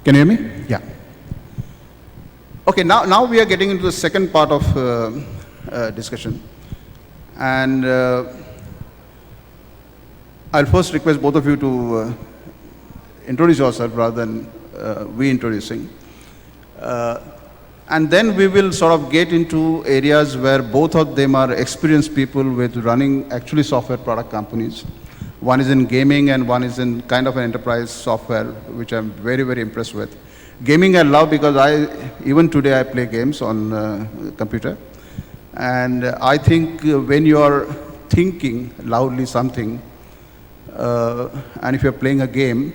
Can you hear me? Yeah. Okay, now we are getting into the second part of discussion. And I'll first request both of you to introduce yourself rather than we introducing. And then we will sort of get into areas where both of them are experienced people with running actually software product companies. One is in gaming and one is in kind of an enterprise software, which I'm very, very impressed with. Gaming I love because even today I play games on computer. And I think when you are thinking loudly something, and if you're playing a game,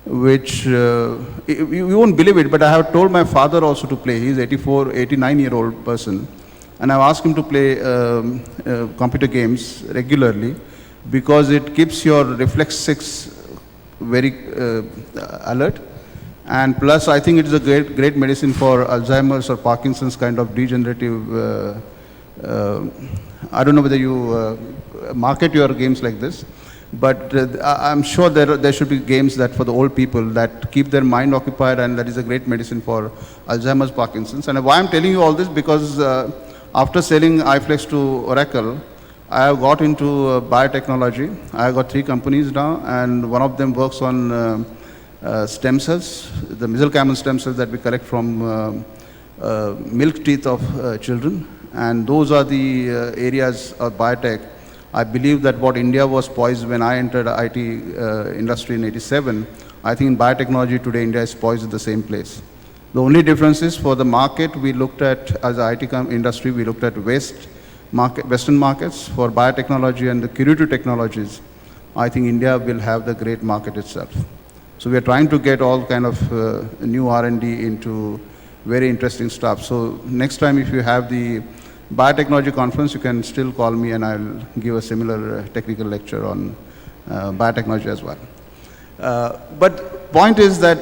which you won't believe it, but I have told my father also to play. He's 89-year-old person. And I've asked him to play computer games regularly because it keeps your reflexes very alert. And plus, I think it is a great medicine for Alzheimer's or Parkinson's kind of degenerative. I don't know whether you market your games like this, but I'm sure there should be games that for the old people that keep their mind occupied, and that is a great medicine for Alzheimer's, Parkinson's. And why I'm telling you all this, because after selling iFlex to Oracle, I have got into biotechnology. I have got 3 companies now, and one of them works on stem cells, the mesenchymal stem cells that we collect from milk teeth of children. And those are the areas of biotech. I believe that what India was poised when I entered IT industry in 87, I think in biotechnology today India is poised at the same place. The only difference is for the market we looked at, as the IT industry, we looked at Western markets. For biotechnology and the curative technologies, I think India will have the great market itself. So we are trying to get all kind of new R&D into very interesting stuff. So next time if you have the biotechnology conference, you can still call me and I'll give a similar technical lecture on biotechnology as well. But point is that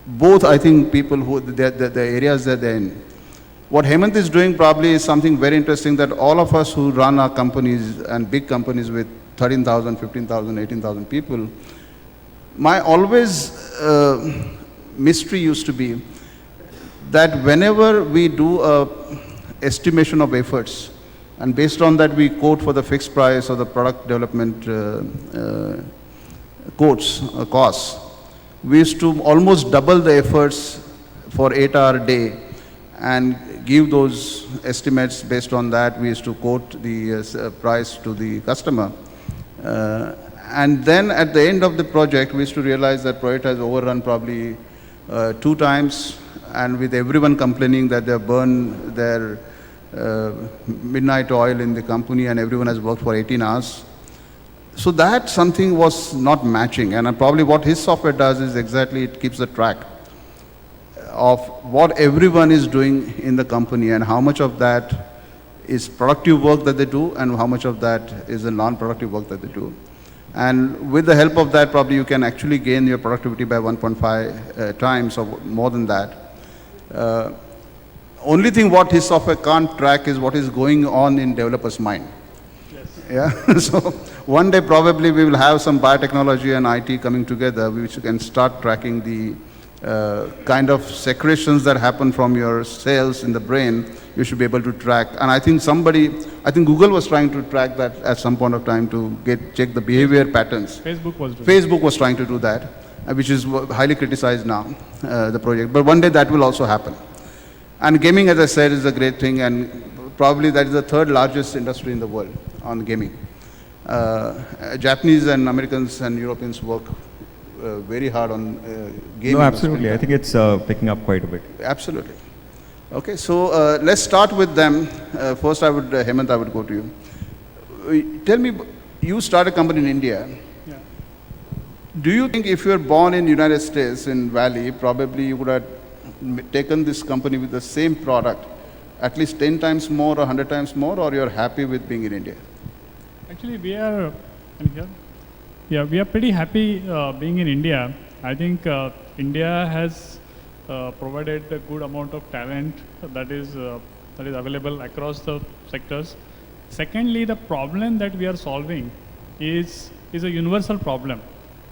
both, I think, people who, the areas that they're in, what Hemant is doing probably is something very interesting that all of us who run our companies and big companies with 13,000, 15,000, 18,000 people, my always mystery used to be that whenever we do a estimation of efforts, and based on that we quote for the fixed price or the product development costs, we used to almost double the efforts for 8-hour day and give those estimates. Based on that, we used to quote the price to the customer. And then at the end of the project, we used to realize that project has overrun probably 2 times, and with everyone complaining that they burn their midnight oil in the company and everyone has worked for 18 hours. So that something was not matching, and probably what his software does is exactly it keeps the track of what everyone is doing in the company and how much of that is productive work that they do and how much of that is the non-productive work that they do. And with the help of that, probably you can actually gain your productivity by 1.5 times or more than that. Only thing what his software can't track is what is going on in developer's mind. Yes. Yeah. So one day probably we will have some biotechnology and IT coming together, which can start tracking the kind of secretions that happen from your cells in the brain. You should be able to track. And I think Google was trying to track that at some point of time to check the behavior patterns. Facebook was trying to do that, which is highly criticized now, the project. But one day that will also happen. And gaming, as I said, is a great thing, and probably that is the 3rd largest industry in the world on gaming. Japanese and Americans and Europeans work very hard on gaming. No, absolutely. I think it's picking up quite a bit. Absolutely. Okay, so let's start with them. First, Hemant, I would go to you. Tell me, you start a company in India. Yeah. Do you think if you were born in the United States, in Valley, probably you would have taken this company with the same product at least 10 times more or 100 times more, or you're happy with being in India? Actually, we are pretty happy being in India. I think India has provided a good amount of talent that is available across the sectors. Secondly, the problem that we are solving is a universal problem.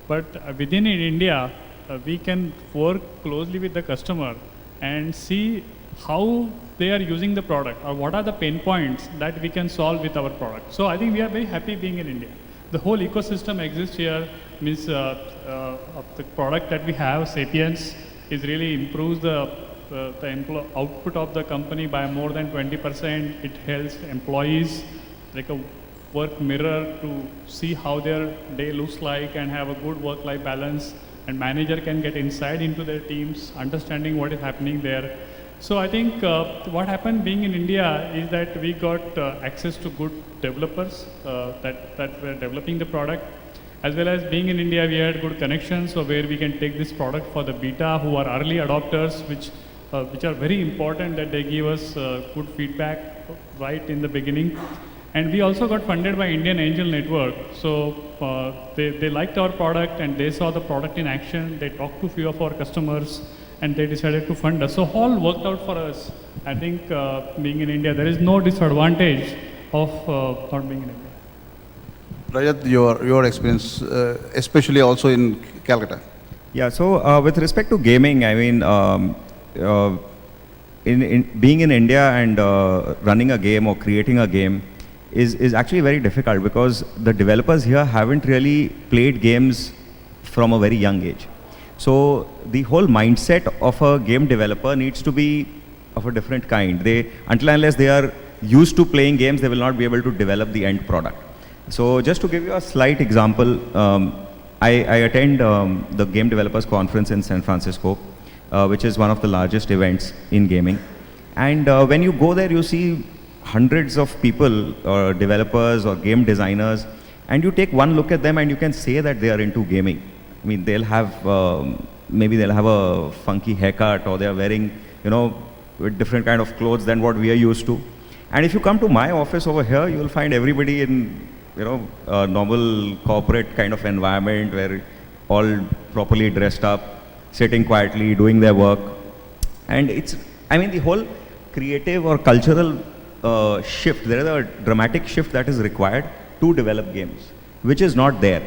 But within India, we can work closely with the customer and see how they are using the product or what are the pain points that we can solve with our product. So I think we are very happy being in India. The whole ecosystem exists here, means of the product that we have, Sapience, is really improves the output of the company by more than 20%. It helps employees like a work mirror to see how their day looks like and have a good work-life balance, and manager can get insight into their teams, understanding what is happening there. So I think what happened being in India is that we got access to good developers that were developing the product. As well as being in India, we had good connections, so where we can take this product for the beta, who are early adopters, which are very important that they give us good feedback right in the beginning. And we also got funded by Indian Angel Network. So they liked our product and they saw the product in action. They talked to a few of our customers and they decided to fund us. So all worked out for us. I think being in India, there is no disadvantage of not being in India. Rajat, your experience, especially also in Calcutta. Yeah, so with respect to gaming, I mean, in being in India and running a game or creating a game is actually very difficult because the developers here haven't really played games from a very young age. So the whole mindset of a game developer needs to be of a different kind. Until and unless they are used to playing games, they will not be able to develop the end product. So just to give you a slight example, I attend the Game Developers Conference in San Francisco, which is one of the largest events in gaming. And when you go there, you see hundreds of people, developers or game designers, and you take one look at them and you can say that they are into gaming. I mean, they'll have, maybe they'll have a funky haircut or they're wearing, with different kind of clothes than what we are used to. And if you come to my office over here, you will find everybody in, a normal corporate kind of environment where all properly dressed up, sitting quietly, doing their work. And the whole creative or cultural shift, there is a dramatic shift that is required to develop games, which is not there.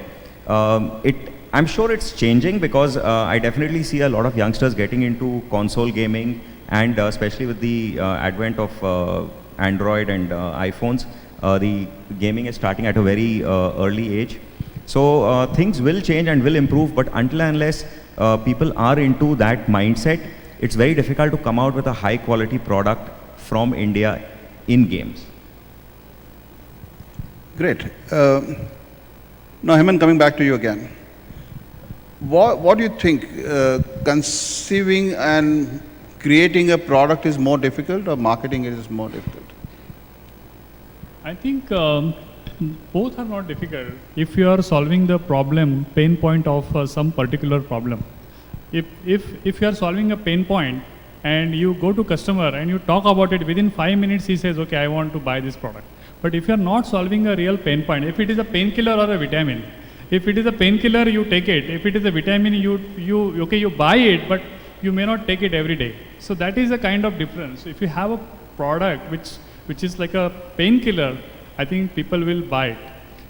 I'm sure it's changing because I definitely see a lot of youngsters getting into console gaming, and especially with the advent of Android and iPhones, the gaming is starting at a very early age. So things will change and will improve, but until and unless people are into that mindset, it's very difficult to come out with a high quality product from India in games. Great. Now, Hemant, coming back to you again. What do you think, conceiving and creating a product is more difficult or marketing it is more difficult? I think both are not difficult if you are solving the pain point of some particular problem. If you are solving a pain point and you go to customer and you talk about it, within 5 minutes he says, okay, I want to buy this product. But if you are not solving a real pain point, if it is a painkiller or a vitamin, if it is a painkiller, you take it. If it is a vitamin, you buy it, but you may not take it every day. So that is a kind of difference. If you have a product which is like a painkiller, I think people will buy it.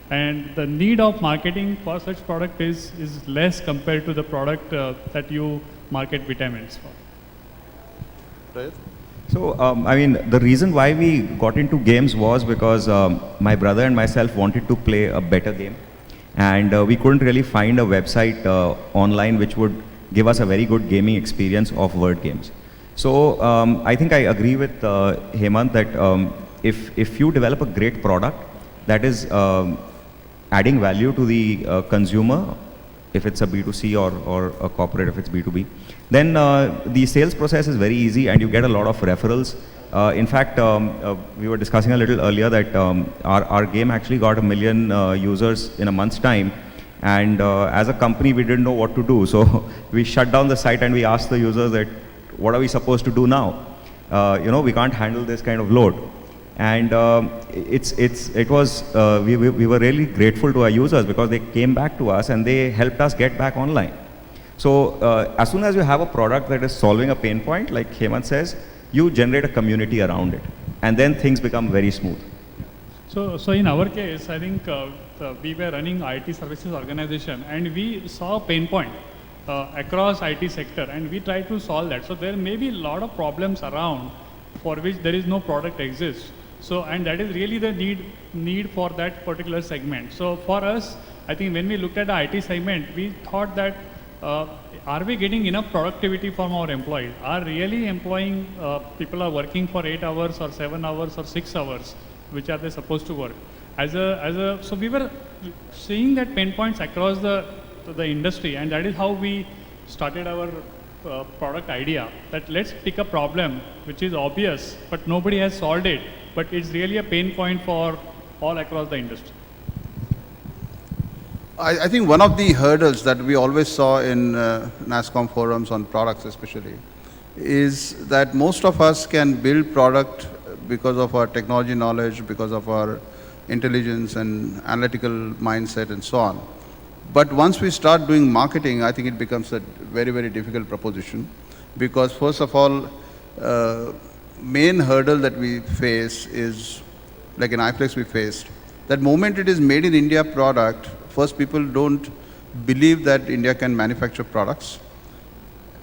And the need of marketing for such product is less compared to the product that you market vitamins for. Right. So, the reason why we got into games was because my brother and myself wanted to play a better game. And we couldn't really find a website online which would give us a very good gaming experience of word games. So I think I agree with Hemant that if you develop a great product that is adding value to the consumer, if it's a B2C or a corporate if it's B2B, then the sales process is very easy and you get a lot of referrals. In fact, we were discussing a little earlier that our game actually got 1 million users in a month's time, and as a company we didn't know what to do, so we shut down the site and we asked the users that what are we supposed to do now? We can't handle this kind of load. And we were really grateful to our users because they came back to us and they helped us get back online. So as soon as you have a product that is solving a pain point, like Hemant says, you generate a community around it, and then things become very smooth. So in our case, I think we were running IT services organization and we saw a pain point across IT sector, and we try to solve that. So there may be a lot of problems around for which there is no product exists. So, and that is really the need for that particular segment. So for us, I think when we looked at the IT segment, we thought that are we getting enough productivity from our employees? Are really employing people are working for 8 hours or 7 hours or 6 hours, which are they supposed to work? So we were seeing that pain points across the industry, and that is how we started our product idea, that let's pick a problem which is obvious but nobody has solved it, but it's really a pain point for all across the industry. I think one of the hurdles that we always saw in NASSCOM forums on products especially is that most of us can build product because of our technology knowledge, because of our intelligence and analytical mindset and so on. But once we start doing marketing, I think it becomes a very, very difficult proposition, because first of all, main hurdle that we face is, like in iFlex we faced, that moment it is made in India product, first people don't believe that India can manufacture products.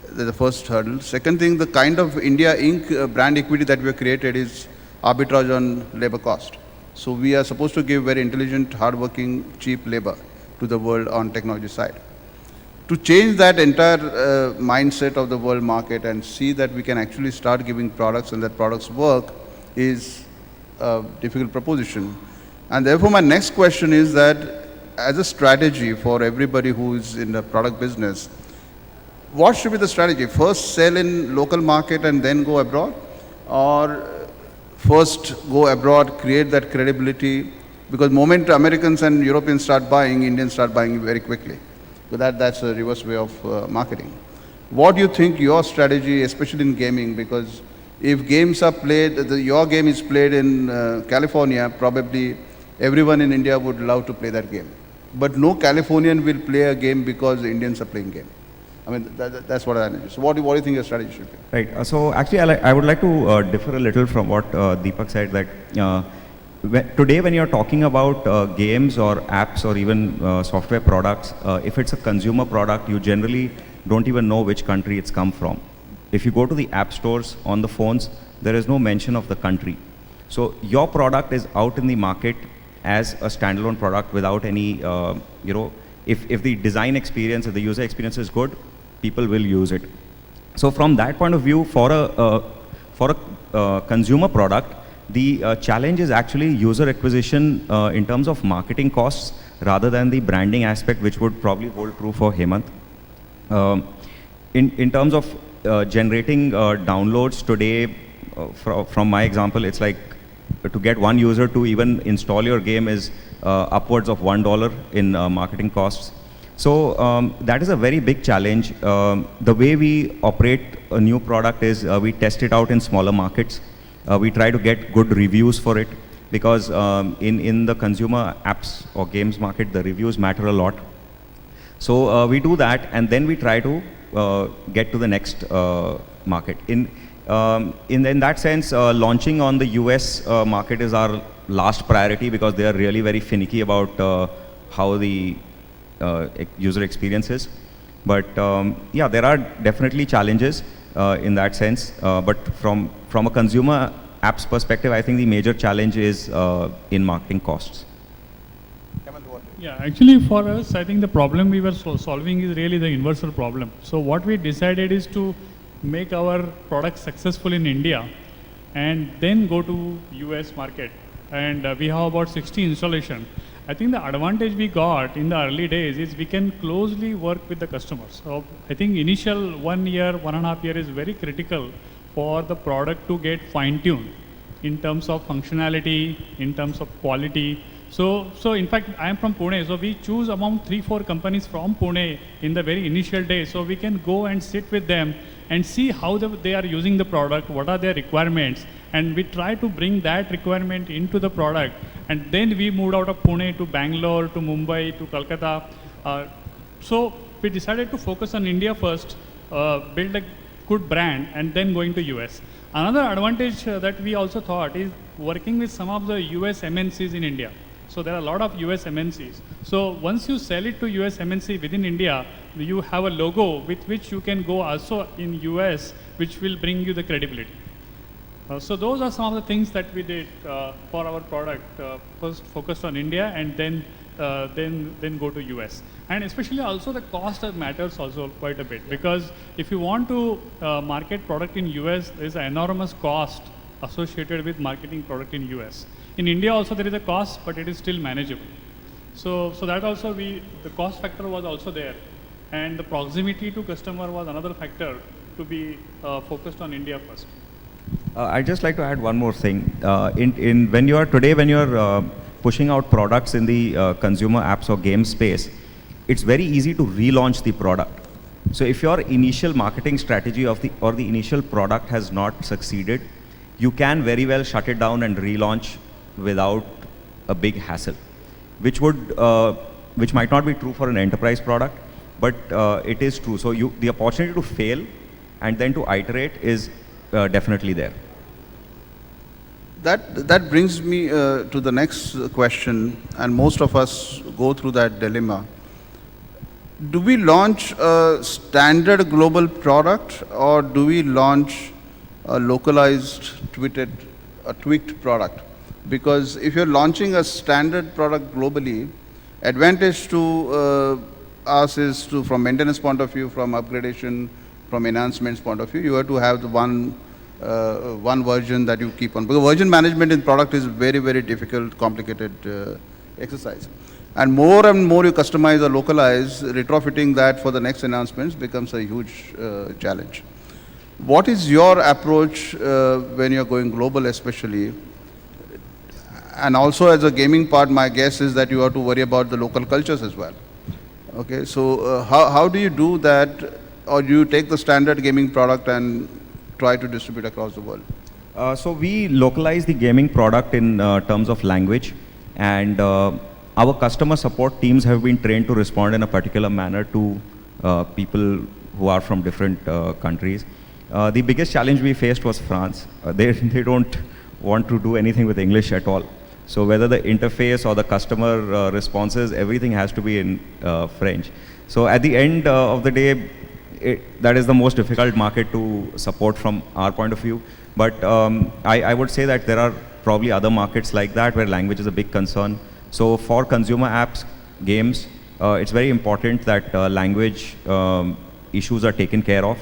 That's the first hurdle. Second thing, the kind of India Inc. Brand equity that we have created is arbitrage on labor cost. So we are supposed to give very intelligent, hardworking, cheap labor to the world on technology side. To change that entire mindset of the world market and see that we can actually start giving products and that products work is a difficult proposition. And therefore my next question is that as a strategy for everybody who is in the product business, what should be the strategy? First sell in local market and then go abroad? Or first go abroad, create that credibility? Because moment Americans and Europeans start buying, Indians start buying very quickly. So that's a reverse way of marketing. What do you think your strategy, especially in gaming, because if games are played, your game is played in California, probably everyone in India would love to play that game. But no Californian will play a game because the Indians are playing game. I mean, that's what I know. So what do you think your strategy should be? Right. So actually, I would like to differ a little from what Deepak said, that today when you're talking about games or apps or even software products, if it's a consumer product, you generally don't even know which country it's come from. If you go to the app stores on the phones, there is no mention of the country. So your product is out in the market as a standalone product without any, if the design experience, if the user experience is good, people will use it. So from that point of view, for a consumer product, the challenge is actually user acquisition in terms of marketing costs rather than the branding aspect, which would probably hold true for Hemant. In terms of generating downloads today, from my example, it's like to get one user to even install your game is upwards of $1 in marketing costs. So that is a very big challenge. The way we operate a new product is we test it out in smaller markets. We try to get good reviews for it, because in the consumer apps or games market, the reviews matter a lot. So we do that, and then we try to get to the next market. In that sense, launching on the US market is our last priority, because they are really very finicky about how the user experience is. But yeah, there are definitely challenges in that sense. But from a consumer apps perspective, I think the major challenge is in marketing costs. Yeah, actually for us, I think the problem we were solving is really the universal problem. So what we decided is to make our product successful in India and then go to US market. And we have about 60 installation. I think the advantage we got in the early days is we can closely work with the customers. So I think initial 1 year, 1.5 years is very critical for the product to get fine-tuned in terms of functionality, in terms of quality. So in fact, I am from Pune, so we choose among 3-4 companies from Pune in the very initial days, so we can go and sit with them and see how they are using the product, what are their requirements, and we try to bring that requirement into the product. And then we moved out of Pune to Bangalore, to Mumbai, to Kolkata. So we decided to focus on India first, build a good brand, and then going to US. Another advantage that we also thought is working with some of the US MNCs in India. So there are a lot of US MNCs. So once you sell it to US MNC within India, you have a logo with which you can go also in US, which will bring you the credibility. So those are some of the things that we did for our product. First focused on India and then go to US. And especially also the cost matters also quite a bit, because if you want to market product in US, there is an enormous cost associated with marketing product in US. In India also there is a cost, but it is still manageable. So that also the cost factor was also there, and the proximity to customer was another factor to be focused on India first. I'd just like to add one more thing. When you're pushing out products in the consumer apps or game space, it's very easy to relaunch the product. So if your initial marketing strategy or the initial product has not succeeded, you can very well shut it down and relaunch without a big hassle, which might not be true for an enterprise product, but it is true. So the opportunity to fail and then to iterate is definitely there. That brings me to the next question, and most of us go through that dilemma. Do we launch a standard global product, or do we launch a localized, tweaked product? Because if you're launching a standard product globally, advantage to us is from maintenance point of view, from upgradation, from enhancements point of view, you have to have the one version that you keep on. Because version management in product is very, very difficult, complicated exercise. And more you customize or localize, retrofitting that for the next enhancements becomes a huge challenge. What is your approach when you're going global especially? And also as a gaming part, my guess is that you have to worry about the local cultures as well. Okay, so how do you do that? Or do you take the standard gaming product and try to distribute across the world? So we localize the gaming product in terms of language, and our customer support teams have been trained to respond in a particular manner to people who are from different countries. The biggest challenge we faced was France. They don't want to do anything with English at all. So whether the interface or the customer responses, everything has to be in French. So at the end of the day, that is the most difficult market to support from our point of view. But I would say that there are probably other markets like that where language is a big concern. So for consumer apps, games, it's very important that language issues are taken care of.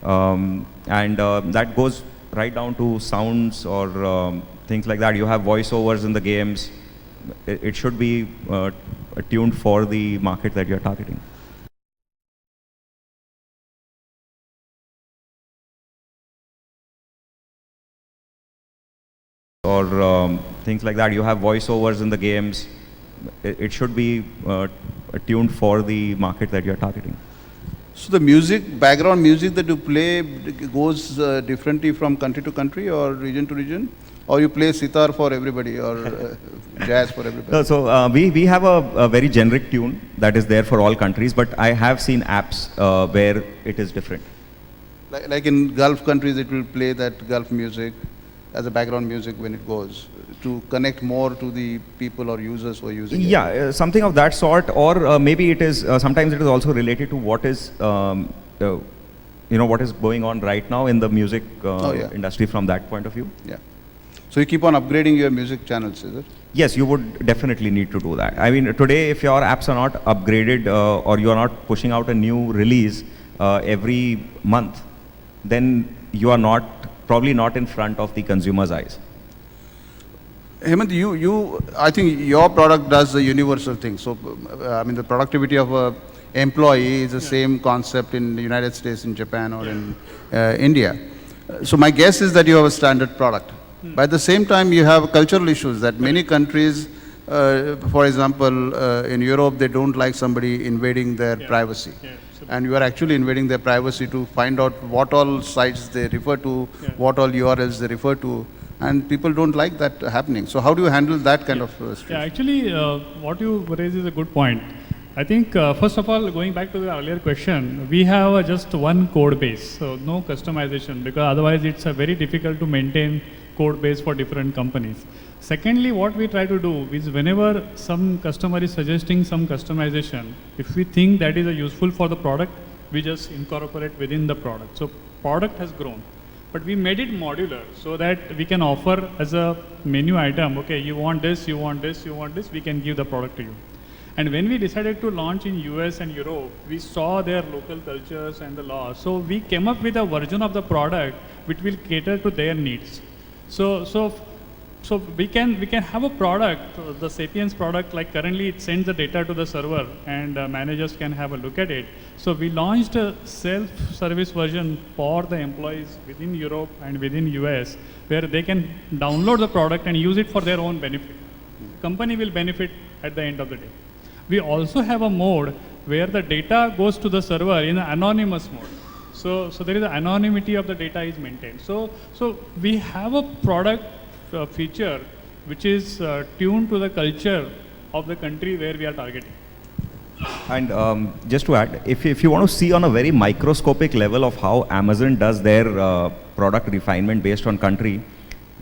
And that goes right down to sounds or things like that. You have voiceovers in the games. It should be tuned for the market that you're targeting. Or things like that. You have voiceovers in the games. It should be tuned for the market that you're targeting. So the music, background music that you play goes differently from country to country or region to region? Or you play sitar for everybody or jazz for everybody? No, so we have a very generic tune that is there for all countries, but I have seen apps where it is different. Like in Gulf countries, it will play that Gulf music as a background music when it goes to connect more to the people or users who are using it. Yeah, something of that sort, or maybe it is, sometimes it is also related to what is, what is going on right now in the music industry from that point of view. Yeah. So you keep on upgrading your music channels, is it? Yes, you would definitely need to do that. I mean, today if your apps are not upgraded or you are not pushing out a new release every month, then you are probably not in front of the consumer's eyes. Hemant, I think your product does the universal thing. So, I mean, the productivity of an employee is the same concept in the United States, in Japan, or in India. So my guess is that you have a standard product. But at the same time, you have cultural issues that many countries, for example, in Europe, they don't like somebody invading their privacy. And you are actually invading their privacy to find out what all sites they refer to, what all URLs they refer to. And people don't like that happening. So how do you handle that kind of situation? Yeah, actually, what you raise is a good point. I think, first of all, going back to the earlier question, we have just one code base, so no customization, because otherwise it's very difficult to maintain code base for different companies. Secondly, what we try to do is whenever some customer is suggesting some customization, if we think that is useful for the product, we just incorporate within the product. So product has grown, but we made it modular so that we can offer as a menu item, okay, you want this, you want this, you want this, we can give the product to you. And when we decided to launch in US and Europe, we saw their local cultures and the laws. So we came up with a version of the product which will cater to their needs. So we can have a product, the Sapience product, like currently it sends the data to the server and managers can have a look at it. So we launched a self-service version for the employees within Europe and within US, where they can download the product and use it for their own benefit. Company will benefit at the end of the day. We also have a mode where the data goes to the server in an anonymous mode. So there is an anonymity of the data is maintained. So we have a product feature which is tuned to the culture of the country where we are targeting. And just to add, if you want to see on a very microscopic level of how Amazon does their product refinement based on country,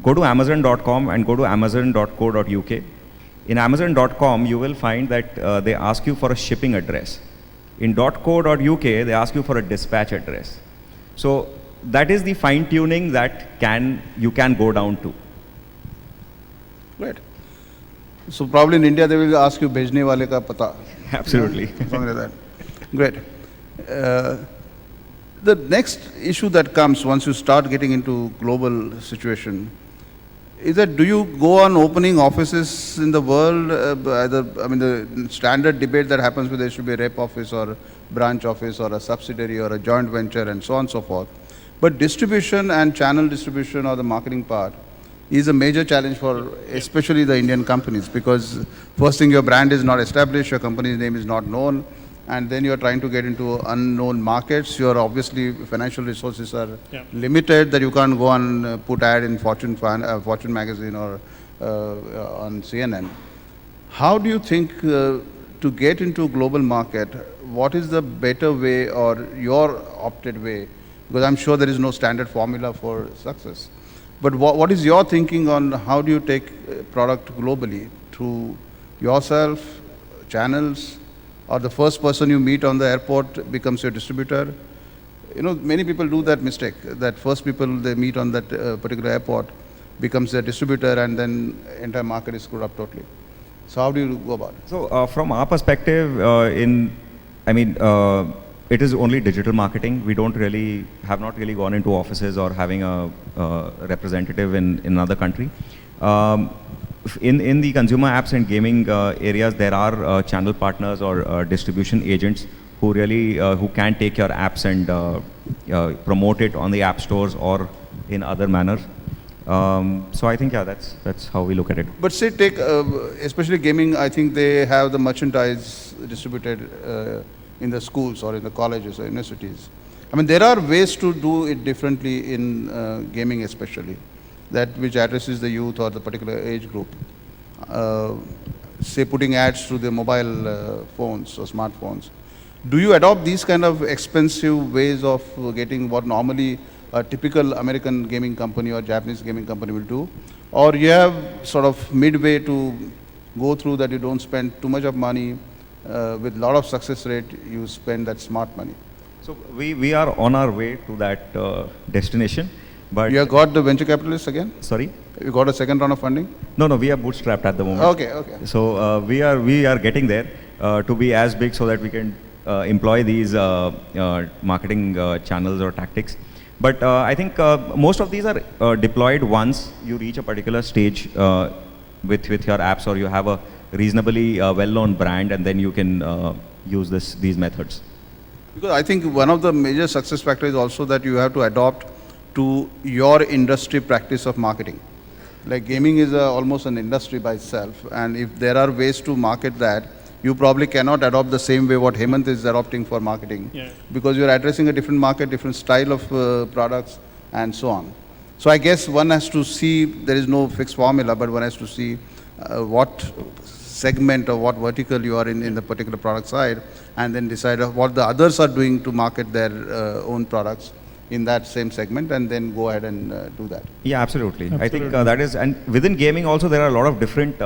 go to amazon.com and go to amazon.co.uk. In amazon.com, you will find that they ask you for a shipping address. In .co.uk, they ask you for a dispatch address. So that is the fine tuning that you can go down to. Great. So probably in India they will ask you bhejne wale ka pata. Absolutely. Something like that. Great. The next issue that comes once you start getting into global situation is that do you go on opening offices in the world? The standard debate that happens whether there should be a rep office or branch office or a subsidiary or a joint venture and so on and so forth. But distribution and channel distribution or the marketing part is a major challenge for especially the Indian companies, because first thing, your brand is not established, your company's name is not known, and then you're trying to get into unknown markets. Your obviously financial resources are limited, that you can't go and put ad in Fortune magazine or on CNN. How do you think to get into global market, what is the better way or your opted way? Because I'm sure there is no standard formula for success. But what is your thinking on how do you take product globally? Through yourself, channels, or the first person you meet on the airport becomes your distributor? You know, many people do that mistake, that first people they meet on that particular airport becomes their distributor, and then entire market is screwed up totally. So how do you go about it? So from our perspective, it is only digital marketing. We have not really gone into offices or having a representative in another country. In the consumer apps and gaming areas, there are channel partners or distribution agents who can take your apps and promote it on the app stores or in other manners. So I think that's how we look at it. But say take especially gaming, I think they have the merchandise distributed in the schools or in the colleges or universities. I mean, there are ways to do it differently in gaming especially, that which addresses the youth or the particular age group. Say putting ads through the mobile phones or smartphones. Do you adopt these kind of expensive ways of getting what normally a typical American gaming company or Japanese gaming company will do? Or you have sort of midway to go through that you don't spend too much of money, with a lot of success rate, you spend that smart money? So we are on our way to that destination. But you have got the venture capitalists again? Sorry? You got a second round of funding? No, we are bootstrapped at the moment. Okay. So we are getting there to be as big so that we can employ these marketing channels or tactics. But I think most of these are deployed once you reach a particular stage with your apps, or you have a reasonably well-known brand, and then you can use these methods. Because I think one of the major success factors is also that you have to adopt to your industry practice of marketing. Like gaming is almost an industry by itself, and if there are ways to market that, you probably cannot adopt the same way what Hemant is adopting for marketing, because you're addressing a different market, different style of products, and so on. So I guess one has to see, there is no fixed formula, but one has to see what segment or what vertical you are in the particular product side, and then decide what the others are doing to market their own products in that same segment and then go ahead and do that. Yeah, absolutely. I think Absolutely. that is, and within gaming also there are a lot of different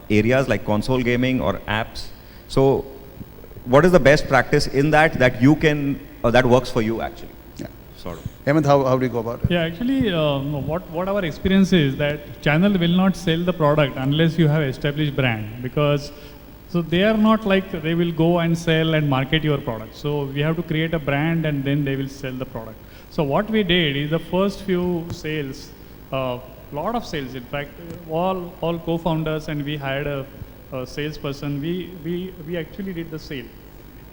areas like console gaming or apps. So, what is the best practice in that you can, that works for you actually? Yeah. Sort of. Hemant, how do you go about it? Yeah, actually, what our experience is that channel will not sell the product unless you have established brand, because so they are not like they will go and sell and market your product. So we have to create a brand and then they will sell the product. So what we did is the first few sales, lot of sales. In fact, all co-founders and we hired a salesperson. We actually did the sale,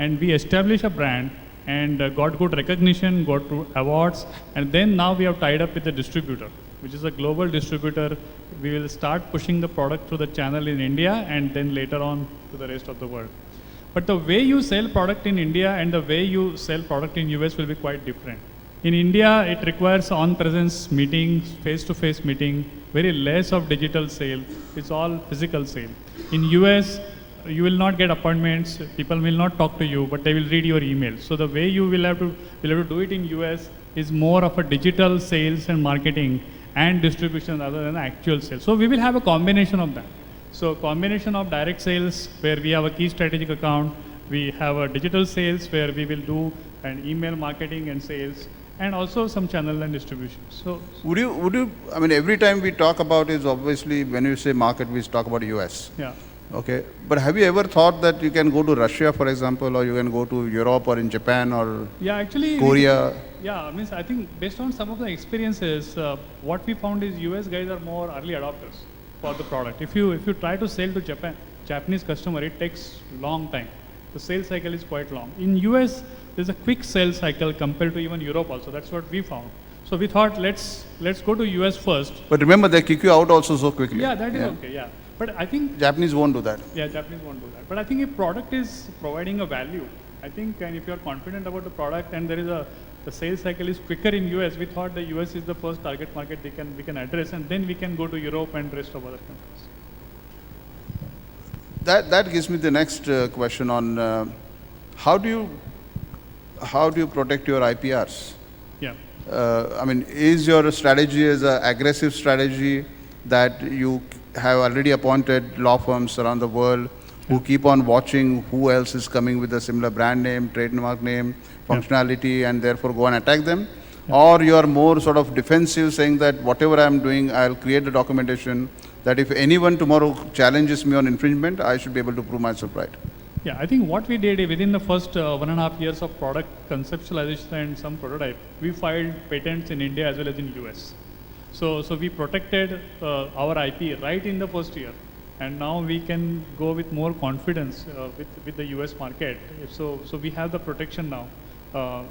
and we established a brand and got good recognition, got awards, and then now we have tied up with the distributor, which is a global distributor. We will start pushing the product through the channel in India and then later on to the rest of the world. But the way you sell product in India and the way you sell product in US will be quite different. In India, it requires on-presence meetings, face-to-face meeting, very less of digital sale. It's all physical sale. In US, you will not get appointments, people will not talk to you, but they will read your email. So the way you will have to do it in US is more of a digital sales and marketing and distribution rather than actual sales. So we will have a combination of that. So combination of direct sales where we have a key strategic account, we have a digital sales where we will do an email marketing and sales, and also some channel and distribution. So Would you, I mean, every time we talk about is obviously when you say market, we talk about US. yeah. Okay, but have you ever thought that you can go to Russia, for example, or you can go to Europe or in Japan or Yeah, actually. Korea? Yeah, means I think based on some of the experiences, what we found is US guys are more early adopters for the product. If you try to sell to Japanese customer, it takes long time. The sales cycle is quite long. In US, there's a quick sales cycle compared to even Europe also. That's what we found. So we thought let's go to US first. But remember, they kick you out also so quickly. Yeah, that is okay. Yeah, but I think Japanese won't do that. yeah, Japanese won't do that. But I think if product is providing a value, I think, and if you are confident about the product and there is the sales cycle is quicker in US, we thought the US is the first target market we can address, and then we can go to Europe and rest of other countries. That gives me the next question on how do you protect your IPRs? Yeah. I mean, is your strategy as an aggressive strategy that you have already appointed law firms around the world who keep on watching who else is coming with a similar brand name, trademark name, functionality, and therefore go and attack them? Or you are more sort of defensive, saying that whatever I am doing, I'll create the documentation that if anyone tomorrow challenges me on infringement, I should be able to prove myself right. Yeah, I think what we did within the first 1.5 years of product conceptualization and some prototype, we filed patents in India as well as in US. So we protected our IP right in the first year, and now we can go with more confidence with the US market. So we have the protection now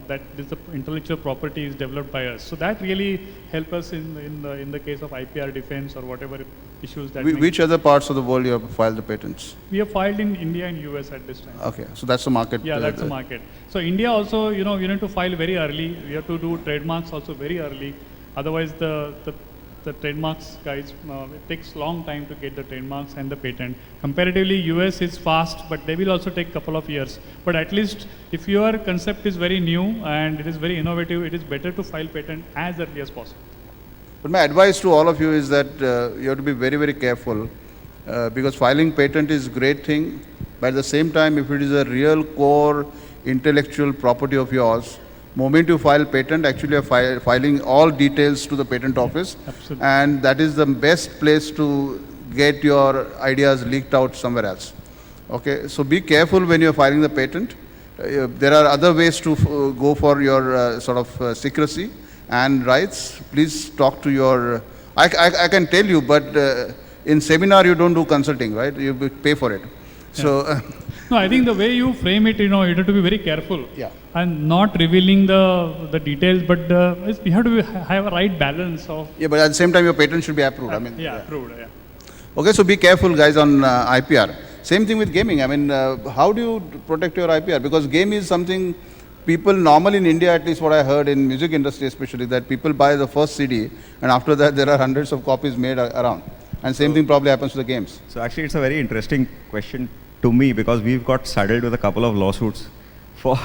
that this the intellectual property is developed by us. So that really help us in the case of IPR defense or whatever issues that. Which other parts of the world you have filed the patents? We have filed in India and US at this time. Okay, so that's the market. Yeah, that's the market. So India also, you need to file very early. We have to do trademarks also very early. Otherwise, the trademarks guys, it takes long time to get the trademarks and the patent. Comparatively, US is fast, but they will also take couple of years. But at least if your concept is very new and it is very innovative, it is better to file patent as early as possible. But my advice to all of you is that you have to be very, very careful because filing patent is a great thing, but at the same time, if it is a real core intellectual property of yours, moment you file patent, actually you are filing all details to the patent office. Absolutely. And that is the best place to get your ideas leaked out somewhere else. Okay, so be careful when you are filing the patent. There are other ways to go for your sort of secrecy and rights. Please talk to your, I can tell you, but in seminar you don't do consulting, right? You pay for it. Yeah. So, no, I think the way you frame it, you have to be very careful. Yeah. And not revealing the details, but you have to have a right balance of. yeah, but at the same time your patent should be approved. I mean, yeah, approved. Yeah. Okay, so be careful guys on IPR. Same thing with gaming. I mean, how do you protect your IPR? Because game is something people normally in India, at least what I heard in music industry especially, that people buy the first CD and after that there are hundreds of copies made around. And same thing probably happens to the games. So actually it's a very interesting question to me because we've got saddled with a couple of lawsuits for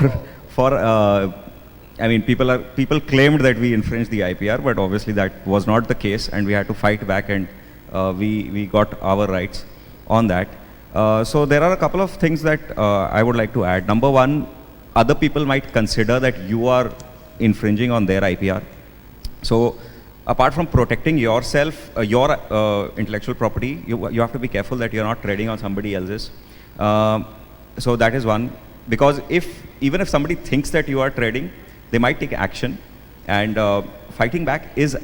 I mean, people claimed that we infringed the IPR, but obviously that was not the case, and we had to fight back, and we got our rights on that. So there are a couple of things that I would like to add. Number one, other people might consider that you are infringing on their IPR. So apart from protecting yourself, your intellectual property, you have to be careful that you're not treading on somebody else's. So that is one. Because even if somebody thinks that you are treading, they might take action, and fighting back is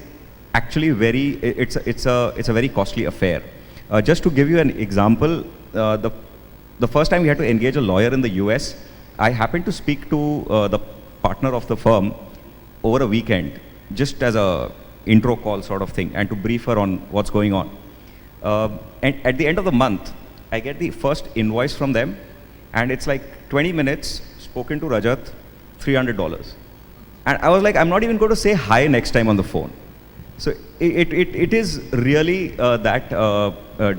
actually it's a very costly affair. Just to give you an example, the first time we had to engage a lawyer in the US, I happened to speak to the partner of the firm over a weekend, just as a intro call sort of thing, and to brief her on what's going on. And at the end of the month, I get the first invoice from them, and it's like 20 minutes spoken to Rajat, $300. And I was like, I'm not even going to say hi next time on the phone. So it is really that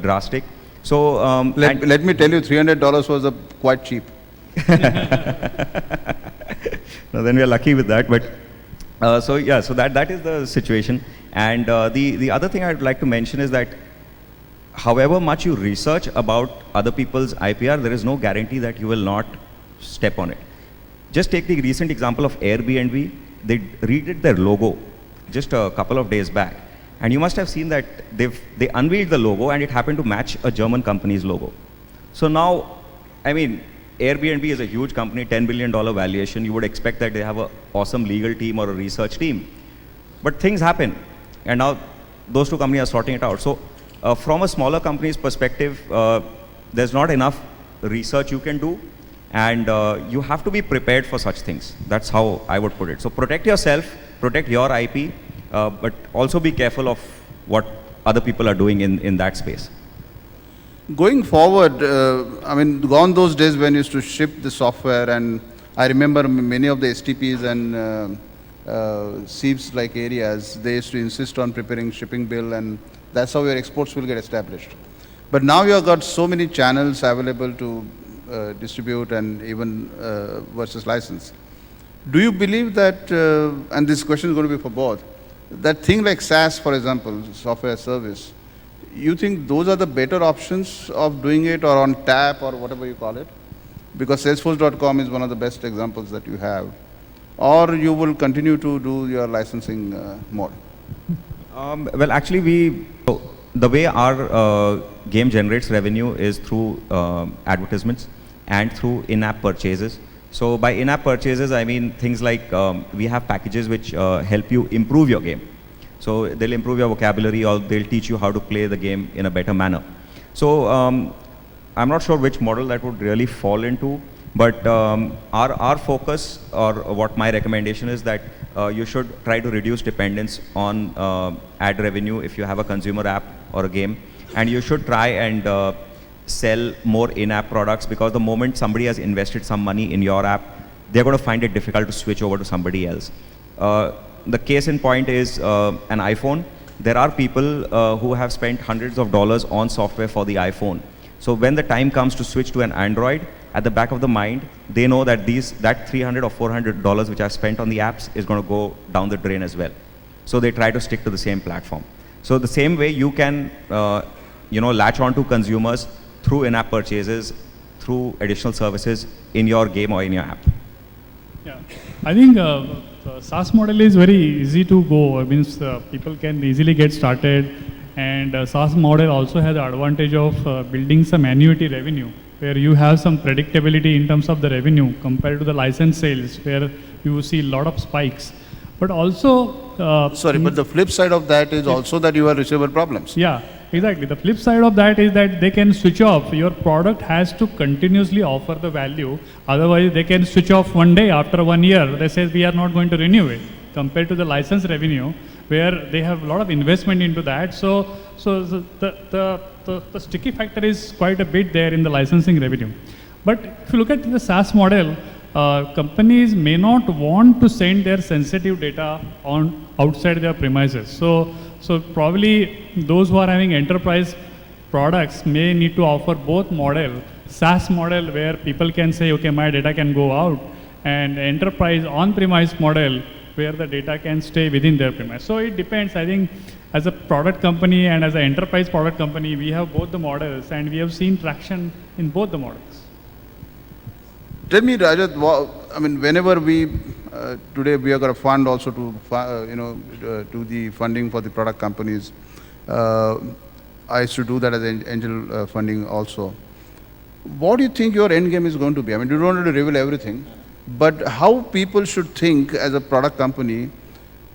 drastic. So let me tell you, $300 was quite cheap. No, then we are lucky with that. But so yeah, so that is the situation. And the other thing I'd like to mention is that however much you research about other people's IPR, there is no guarantee that you will not step on it. Just take the recent example of Airbnb. They redid their logo just a couple of days back, and you must have seen that they unveiled the logo, and it happened to match a German company's logo. So now, I mean, Airbnb is a huge company, $10 billion valuation. You would expect that they have an awesome legal team or a research team. But things happen, and now those two companies are sorting it out. So from a smaller company's perspective, there's not enough research you can do, and you have to be prepared for such things. That's how I would put it. So protect yourself, protect your IP, but also be careful of what other people are doing in that space. Going forward, I mean, gone those days when you used to ship the software, and I remember many of the STPs and SIEPs like areas, they used to insist on preparing shipping bill, and that's how your exports will get established. But now you have got so many channels available to distribute and even versus license. Do you believe that, and this question is going to be for both, that thing like SaaS, for example, software as service, you think those are the better options of doing it, or on tap, or whatever you call it? Because Salesforce.com is one of the best examples that you have. Or you will continue to do your licensing mode? Well, actually, the way our game generates revenue is through advertisements and through in-app purchases. So by in-app purchases, I mean things like we have packages which help you improve your game. So they'll improve your vocabulary, or they'll teach you how to play the game in a better manner. So I'm not sure which model that would really fall into, but our focus, or what my recommendation is, that you should try to reduce dependence on ad revenue if you have a consumer app or a game, and you should try and sell more in-app products, because the moment somebody has invested some money in your app, they're going to find it difficult to switch over to somebody else. The case in point is an iPhone. There are people who have spent hundreds of dollars on software for the iPhone. So when the time comes to switch to an Android, at the back of the mind, they know that that $300 or $400 which I've spent on the apps is going to go down the drain as well. So they try to stick to the same platform. So the same way you can, latch on to consumers through in-app purchases, through additional services in your game or in your app. Yeah, I think the SaaS model is very easy to go. It means people can easily get started, and SaaS model also has the advantage of building some annuity revenue, where you have some predictability in terms of the revenue compared to the license sales, where you see a lot of spikes. But also... Sorry, but the flip side of that is also that you have receivable problems. Yeah, exactly. The flip side of that is that they can switch off. Your product has to continuously offer the value. Otherwise, they can switch off one day after 1 year. They say we are not going to renew it, compared to the license revenue, where they have a lot of investment into that. So the sticky factor is quite a bit there in the licensing revenue. But if you look at the SaaS model, companies may not want to send their sensitive data on outside their premises. So probably those who are having enterprise products may need to offer both model, SaaS model, where people can say, okay, my data can go out, and enterprise on-premise model where the data can stay within their premise. So it depends. I think as a product company and as an enterprise product company, we have both the models and we have seen traction in both the models. Tell me, Rajat, I mean, whenever we, today we have got a fund also to, do the funding for the product companies. I used to do that as angel funding also. What do you think your end game is going to be? I mean, you don't want to reveal everything, but how people should think as a product company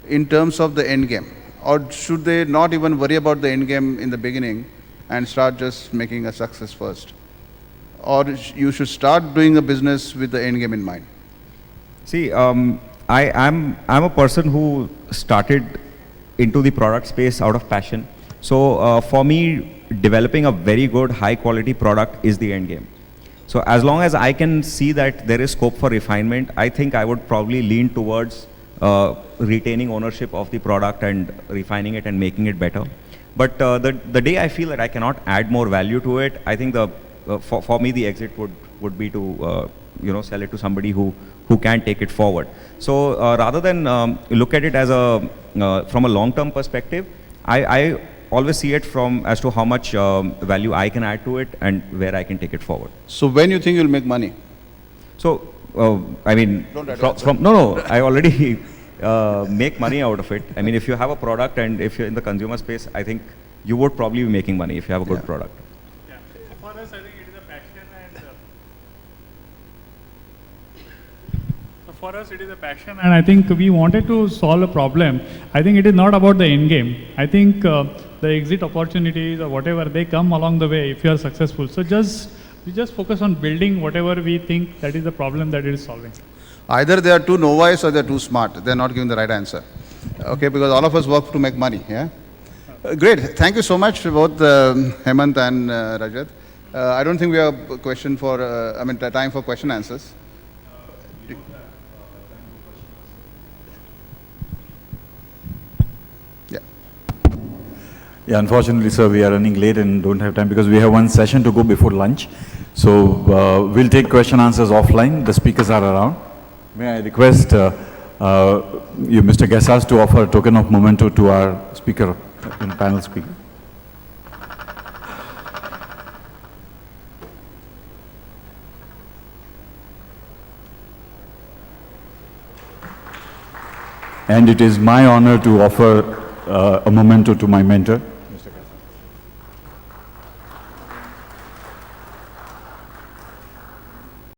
in terms of the end game? Or should they not even worry about the end game in the beginning and start just making a success first? Or you should start doing a business with the end game in mind? See, I'm a person who started into the product space out of passion. So for me, developing a very good, high quality product is the end game. So as long as I can see that there is scope for refinement, I think I would probably lean towards retaining ownership of the product and refining it and making it better. But the day I feel that I cannot add more value to it, I think for me the exit would be to sell it to somebody who can take it forward. So rather than look at it as from a long-term perspective, I always see it as to how much value I can add to it and where I can take it forward. So when you think you'll make money? So I mean, I already make money out of it. I mean, if you have a product and if you're in the consumer space, I think you would probably be making money if you have a good product. Yeah. For us, I think it is a passion for us it is a passion, and I think we wanted to solve a problem. I think it is not about the end game. I think the exit opportunities or whatever, they come along the way if you are successful. So we just focus on building whatever we think that is the problem that it is solving. Either they are too novice or they are too smart. They are not giving the right answer. Okay, because all of us work to make money. Yeah. Great. Thank you so much to both Hemant and Rajat. I don't think we have a question for, time for question answers. Yeah, unfortunately, sir, we are running late and don't have time because we have one session to go before lunch. So we'll take question answers offline. The speakers are around. May I request you, Mr. Ghaisas, to offer a token of memento to our speaker, panel speaker. And it is my honor to offer a memento to my mentor.